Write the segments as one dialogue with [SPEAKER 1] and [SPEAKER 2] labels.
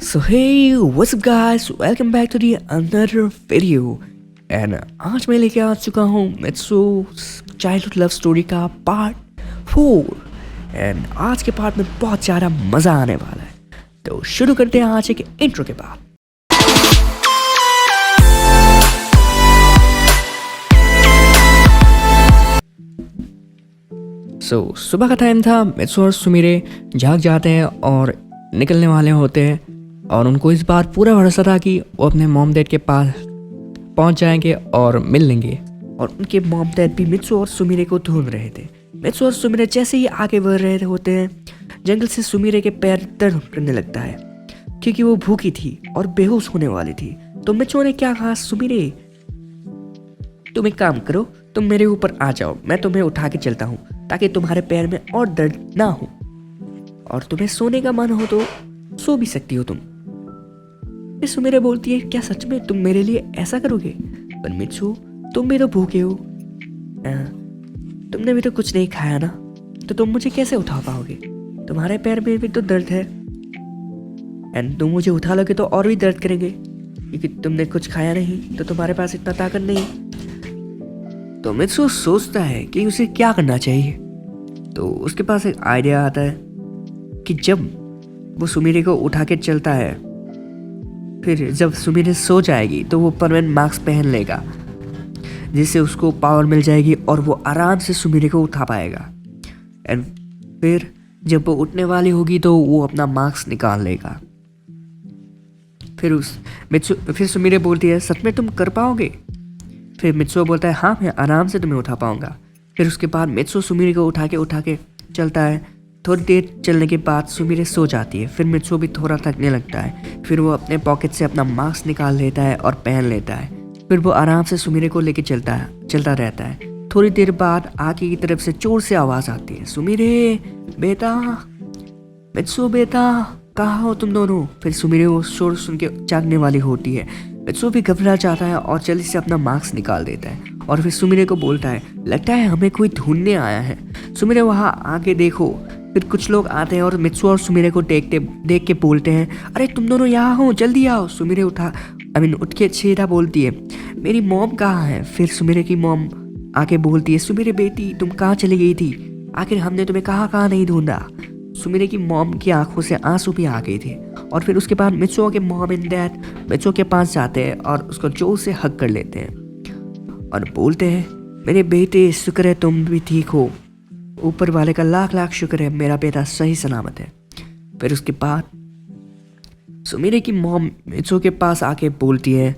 [SPEAKER 1] So hey, what's up guys? Welcome back to the another video. And आज मैं लेके आ चुका हूँ मेट्सो चाइल्डहुड लव स्टोरी का पार्ट 4। एंड आज के पार्ट में बहुत ज़्यादा मज़ा आने वाला है, तो शुरू करते हैं आज एक इंट्रो के बाद। सुबह का टाइम था। मेट्सो और सुमिरे जाग जाते हैं और निकलने वाले होते हैं, और उनको इस बार पूरा भरोसा था कि वो अपने मॉम डैड के पास पहुंच जाएंगे और मिल लेंगे। और उनके मॉम डैड भी मित्सु और सुमिरे को ढूंढ रहे थे। मित्सु और सुमिरे जैसे ही आगे बढ़ रहे होते हैं, जंगल से सुमिरे के पैर दर्द करने लगता है क्योंकि वो भूखी थी और बेहोश होने वाली थी। तो मित्सु ने क्या कहा, सुमिरे तुम एक काम करो, तुम मेरे ऊपर आ जाओ, मैं तुम्हें उठा के चलता हूँ ताकि तुम्हारे पैर में और दर्द ना हो, और तुम्हें सोने का मन हो तो सो भी सकती हो तुम। सुमिरे बोलती है, क्या सच में तुम मेरे लिए ऐसा करोगे? पर मित्सु, तुम भी तो भूखे हो, तुमने भी तो कुछ नहीं खाया ना, तो तुम मुझे कैसे उठा पाओगे? तुम्हारे पैर में भी तो दर्द है, एंड तुम मुझे उठा लोगे तो और भी दर्द करेंगे क्योंकि तुमने कुछ खाया नहीं, तो तुम्हारे पास इतना ताकत नहीं। तो मित्सु सोचता है कि उसे क्या करना चाहिए। तो उसके पास एक आइडिया आता है कि जब वो सुमिरे को उठा के चलता है, फिर जब सुमिरे सो जाएगी तो वो परमानेंट मास्क पहन लेगा, जिससे उसको पावर मिल जाएगी और वो आराम से सुमिरे को उठा पाएगा। एंड फिर जब वो उठने वाली होगी तो वो अपना मास्क निकाल लेगा। फिर सुमिरे बोलती है, सच में तुम कर पाओगे? फिर मित्सु बोलता है, हाँ मैं आराम से तुम्हें उठा पाऊंगा। फिर उसके बाद मित्सु सुमिरे को उठा के चलता है। थोड़ी देर चलने के बाद सुमिरे सो जाती है। फिर मित्सु भी थोड़ा थकने लगता है। फिर वो अपने पॉकेट से अपना मास्क निकाल लेता है और पहन लेता है। फिर वो आराम से सुमिरे को लेके चलता रहता है। थोड़ी देर बाद आगे की तरफ से जोर से आवाज़ आती है, सुमिरे बेटा, मित्सु बेटा, कहाँ हो तुम दोनों? फिर सुमिरे वो शोर सुन के जागने वाली होती है। मित्सु भी घबरा जाता है और जल्दी से अपना मास्क निकाल देता है और फिर सुमिरे को बोलता है, लगता है हमें कोई ढूंढने आया है, सुमिरे वहाँ आके देखो। फिर कुछ लोग आते हैं और मित्सु और सुमिरे को देख के बोलते हैं, अरे तुम दोनों यहाँ हो, जल्दी आओ। सुमिरे उठ के सीधा बोलती है, मेरी मॉम कहाँ है? फिर सुमिरे की मॉम आके बोलती है, सुमिरे बेटी तुम कहाँ चली गई थी? आखिर हमने तुम्हें कहाँ नहीं ढूंढा। सुमिरे की मॉम की आंखों से आंसू भी आ गए थे। और फिर उसके बाद मित्सु के मॉम एंड डैड मित्सु के पास जाते हैं और उसको जोर से हग कर लेते हैं और बोलते हैं, मेरे बेटे शुक्र है तुम भी ठीक हो, ऊपर वाले का लाख लाख शुक्र है, मेरा बेटा सही सलामत है। फिर उसके बाद सुमिरे की मॉम मित्सु के पास आके बोलती है,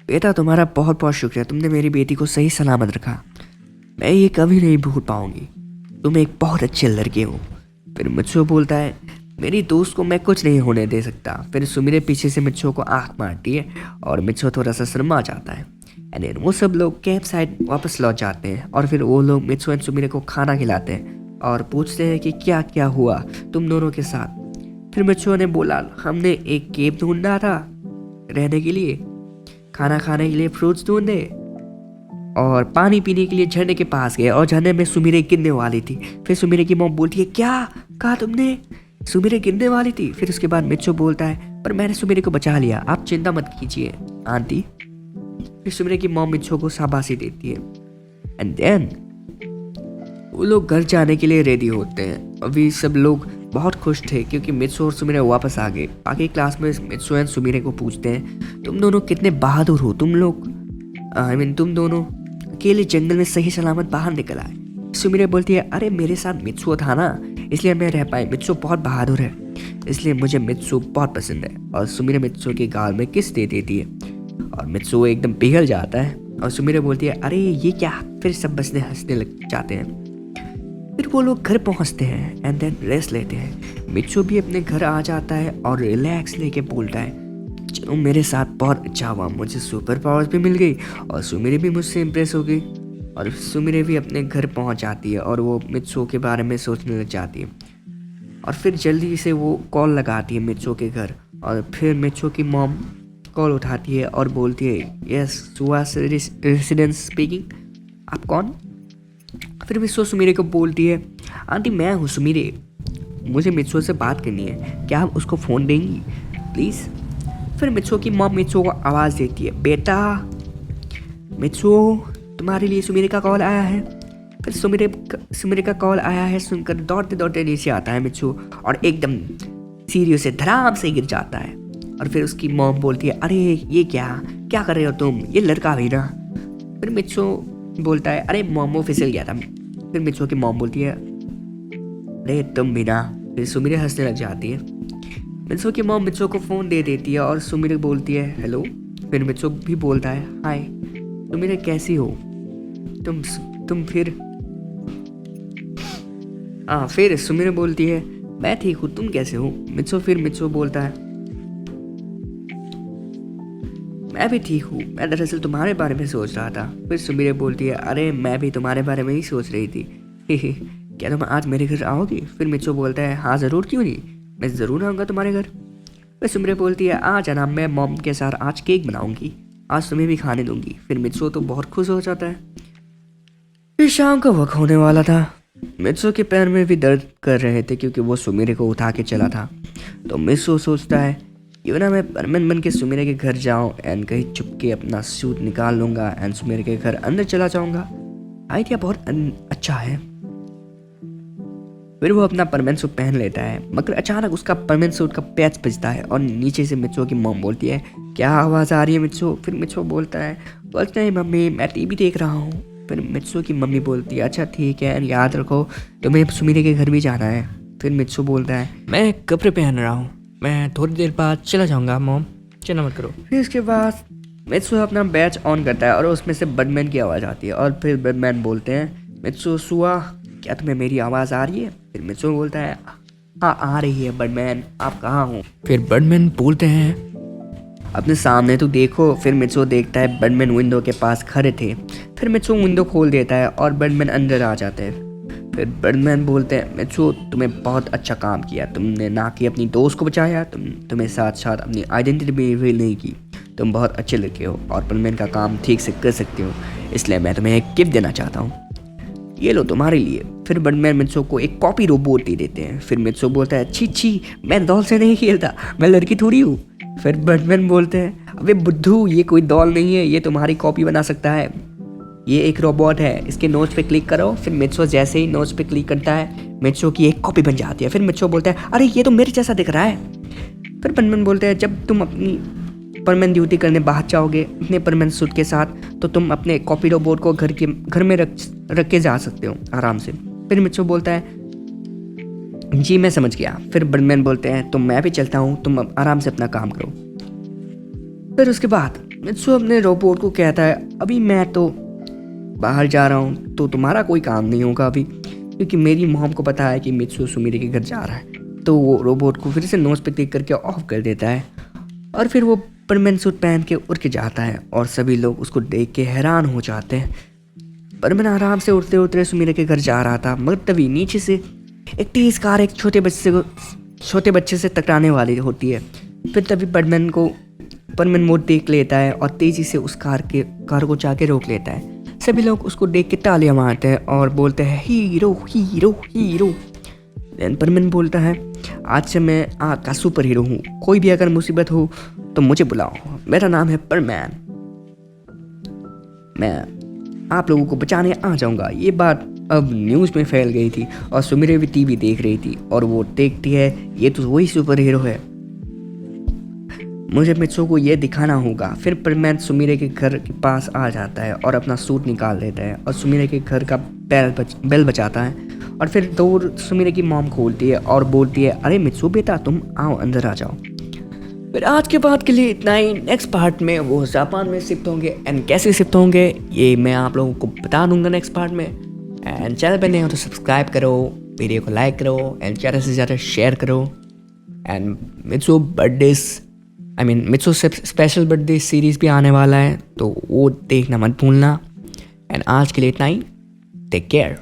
[SPEAKER 1] बेटा तुम्हारा बहुत बहुत शुक्र है, तुमने मेरी बेटी को सही सलामत रखा, मैं ये कभी नहीं भूल पाऊंगी, तुम एक बहुत अच्छे लड़के हो। फिर मित्सु बोलता है, मेरी दोस्त को मैं कुछ नहीं होने दे सकता। फिर सुमिरे पीछे से मित्सु को आंख मारती है और मित्सु थोड़ा सा शर्मा जाता है। एंड वो सब लोग कैंप साइड वापस लौट जाते हैं और फिर वो लोग मित्सु एंड सुमिरे को खाना खिलाते हैं और पूछते हैं कि क्या क्या हुआ तुम दोनों के साथ। फिर मित्सु ने बोला, हमने एक केव ढूंढा था रहने के लिए, खाना खाने के लिए फ्रूट्स ढूंढे और पानी पीने के लिए झरने के पास गए और झरने में सुमिरे गिरने वाली थी। फिर सुमिरे की मॉम बोलती है, क्या कहा तुमने? सुमिरे गिरने वाली थी? फिर उसके बाद मित्सु बोलता है, पर मैंने सुमिरे को बचा लिया, आप चिंता मत कीजिए आंटी। फिर सुमिरे की मॉम मित्सु को शाबाशी देती है। एंड देन वो लोग घर जाने के लिए रेडी होते हैं। अभी सब लोग बहुत खुश थे क्योंकि मित्सु और सुमिरे वापस आ गए। आगे क्लास में मित्सु एंड सुमिरे को पूछते हैं, तुम दोनों कितने बहादुर हो, तुम दोनों अकेले जंगल में सही सलामत बाहर निकल आए। सुमिरे बोलती है, अरे मेरे साथ मित्सु था ना, इसलिए मैं रह पाई, मित्सु बहुत बहादुर है, इसलिए मुझे मित्सु बहुत पसंद है। और सुमिरे मित्सु के गाल में किस दे देती है और मित्सु एकदम पिघल जाता है। और सुमिरे बोलती है, अरे ये क्या? फिर सब हंसने लग जाते हैं। फिर वो लोग घर पहुंचते हैं एंड देन रेस्ट लेते हैं। मित्सु भी अपने घर आ जाता है और रिलैक्स लेके बोलता है, चलो मेरे साथ बहुत अच्छा हुआ, मुझे सुपर पावर्स भी मिल गई और सुमिरे भी मुझसे इम्प्रेस हो गई। और सुमिरे भी अपने घर पहुंच जाती है और वो मित्सु के बारे में सोचने लग जाती है। और फिर जल्दी से वो कॉल लगाती है मित्सु के घर और फिर मित्सु की मॉम कॉल उठाती है और बोलती है, यस सुहास रेसिडेंस स्पीकिंग, आप कौन? फिर मित्सु सुमिरे को बोलती है, आंटी मैं हूँ सुमिरे, मुझे मित्सो से बात करनी है, क्या आप उसको फ़ोन देंगी प्लीज़? फिर मित्सो की मॉम मित्सो को आवाज़ देती है, बेटा मित्सो तुम्हारे लिए सुमिरे का कॉल आया है। फिर सुमिरे का कॉल आया है सुनकर दौड़ते दौड़ते नीचे आता है मित्सो और एकदम सीढ़ियों से धड़ाम से गिर जाता है। और फिर उसकी मॉम बोलती है, अरे ये क्या कर रहे हो तुम, ये लड़का भी ना। फिर मित्सो बोलता है, अरे मॉम वो फिसल गया था। फिर मित्सो की मॉम बोलती है, अरे तुम भी ना। फिर सुमिरे हंसने लग जाती है। मित्सो की मॉम मित्सो को फ़ोन दे देती है और सुमिरे बोलती है, हेलो। फिर मित्सो भी बोलता है, हाय सुमिरे कैसी हो तुम फिर सुमिरे बोलती है, मैं ठीक हूँ, तुम कैसे हो? मित्सो बोलता है, मैं भी ठीक हूँ, मैं दरअसल तुम्हारे बारे में सोच रहा था। फिर सुमिरे बोलती है, अरे मैं भी तुम्हारे बारे में ही सोच रही थी। क्या तुम आज मेरे घर आओगी? फिर मित्सो बोलता है, हाँ ज़रूर, क्यों नहीं, मैं ज़रूर आऊँगा तुम्हारे घर। फिर सुमिरे बोलती है, आ जाना, मैं मॉम के साथ आज केक बनाऊँगी, आज तुम्हें भी खाने दूँगी। फिर मित्सो तो बहुत खुश हो जाता है। फिर शाम का वक्त होने वाला था। मित्सो के पैर में भी दर्द कर रहे थे क्योंकि वो सुमिरे को उठा के चला था। तो मित्सो सोचता है, क्यों ना मैं परमन बन के सुमिरे के घर जाऊं एंड कहीं चुपके अपना सूट निकाल लूँगा एंड सुमिरे के घर अंदर चला जाऊँगा। आइडिया बहुत अच्छा है। फिर वो अपना परमानेंट सूट पहन लेता है, मगर अचानक उसका परमानेंट सूट का पैच बजता है और नीचे से मित्सो की मॉम बोलती है, क्या आवाज़ आ रही है मित्सो? फिर मित्सो बोलता है, बस नहीं मम्मी, मैं टीवी देख रहा हूँ। फिर मित्सो की मम्मी बोलती है, अच्छा ठीक है, याद रखो तुम्हें सुमिरे के घर भी जाना है। फिर मित्सो बोलता है, मैं कपड़े पहन रहा हूँ, मैं थोड़ी देर बाद चला जाऊँगा मॉम, चिंता मत करो। फिर इसके बाद मित्सो अपना बैच ऑन करता है और उसमें से बर्डमैन की आवाज़ आती है और फिर बर्डमैन बोलते हैं, मित्सो सुआ, क्या तुम्हें मेरी आवाज़ आ रही है? फिर मित्सो बोलता है, हाँ आ रही है बर्डमैन, आप कहाँ हो? फिर बर्डमैन बोलते हैं, अपने सामने तो देखो। फिर मित्सो देखता है बर्डमैन विंडो के पास खड़े थे। फिर मित्सो विंडो खोल देता है और बर्डमैन अंदर आ जाते हैं। फिर बर्डमैन बोलते हैं, मित्सो तुम्हें बहुत अच्छा काम किया, तुमने ना कि अपनी दोस्त को बचाया, तुम्हें साथ साथ अपनी आइडेंटिटी भी रिवील नहीं की, तुम बहुत अच्छे लड़के हो और बर्डमैन का काम ठीक से कर सकते हो, इसलिए मैं तुम्हें एक गिफ्ट देना चाहता हूँ, ये लो तुम्हारे लिए। फिर बर्डमैन मित्सो को एक कॉपी रोबोट दे देते हैं। फिर मित्सो बोलता है, छी मैं डॉल से नहीं खेलता, मैं लड़की थोड़ी हूँ। फिर बर्डमैन बोलते हैं, अबे बुद्धू, ये कोई डॉल नहीं है, ये तुम्हारी कॉपी बना सकता है, ये एक रोबोट है, इसके नोट्स पे क्लिक करो। फिर मित्सो जैसे ही नोट्स पे क्लिक करता है, मित्सो की एक कॉपी बन जाती है। फिर मित्सो बोलता है, अरे ये तो मेरे जैसा दिख रहा है। फिर बर्डमैन बोलते हैं, जब तुम अपनी परमानेंट ड्यूटी करने बाहर जाओगे अपने परमानेंट सूट के साथ, तो तुम अपने कॉपी रोबोट को घर में रख के जा सकते हो आराम से। फिर मित्सो बोलता है, जी मैं समझ गया। फिर बर्डमैन बोलते हैं, तो मैं भी चलता हूँ, तुम आराम से अपना काम करो। फिर उसके बाद मित्सो अपने रोबोट को कहता है, अभी मैं तो बाहर जा रहा हूँ, तो तुम्हारा कोई काम नहीं होगा अभी, क्योंकि मेरी मॉम को पता है कि मित्सो सुमिरे के घर जा रहा है। तो वो रोबोट को फिर से नोट्स पे क्लिक करके ऑफ कर देता है और फिर वो परमानेंट सूट पहन के उड़ के जाता है और सभी लोग उसको देख के हैरान हो जाते हैं। परमानेंट आराम से उड़ते उड़ते सुमिरे के घर जा रहा था, मगर तभी नीचे से एक तेज कार एक छोटे बच्चे से टकराने वाली होती है। फिर तभी परमानेंट मोड देख लेता है और तेज़ी से उस कार को जाके रोक लेता है। सभी लोग उसको देख के तालियां मारते हैं और बोलते हैं, hero hero hero. Then permanent बोलता है, आज से मैं आपका सुपर हीरो हूँ, कोई भी अगर मुसीबत हो तो मुझे बुलाओ, मेरा नाम है परमैन, मैं आप लोगों को बचाने आ जाऊँगा। ये बात अब न्यूज़ में फैल गई थी और सुमिरे भी टीवी देख रही थी और वो देखती है, ये तो वही सुपर हीरो है, मुझे मित्सो को ये दिखाना होगा। फिर परमैन सुमिरे के घर के पास आ जाता है और अपना सूट निकाल लेता है और सुमिरे के घर का बेल बजाता है और फिर डोर सुमिरे की मॉम खोलती है और बोलती है, अरे मित्सो बेटा तुम आओ, अंदर आ जाओ। फिर आज के बाद के लिए इतना ही। नेक्स्ट पार्ट में वो जापान में शिफ्ट होंगे एंड कैसे शिफ्ट होंगे ये मैं आप लोगों को बता दूंगा नेक्स्ट पार्ट में। एंड चैनल पर नए हो तो सब्सक्राइब करो, वीडियो को लाइक करो एंड ज़्यादा से ज़्यादा शेयर करो। एंड मित्सो स्पेशल बर्थडे सीरीज़ भी आने वाला है, तो वो देखना मत भूलना। एंड आज के लिए इतना ही। Take care.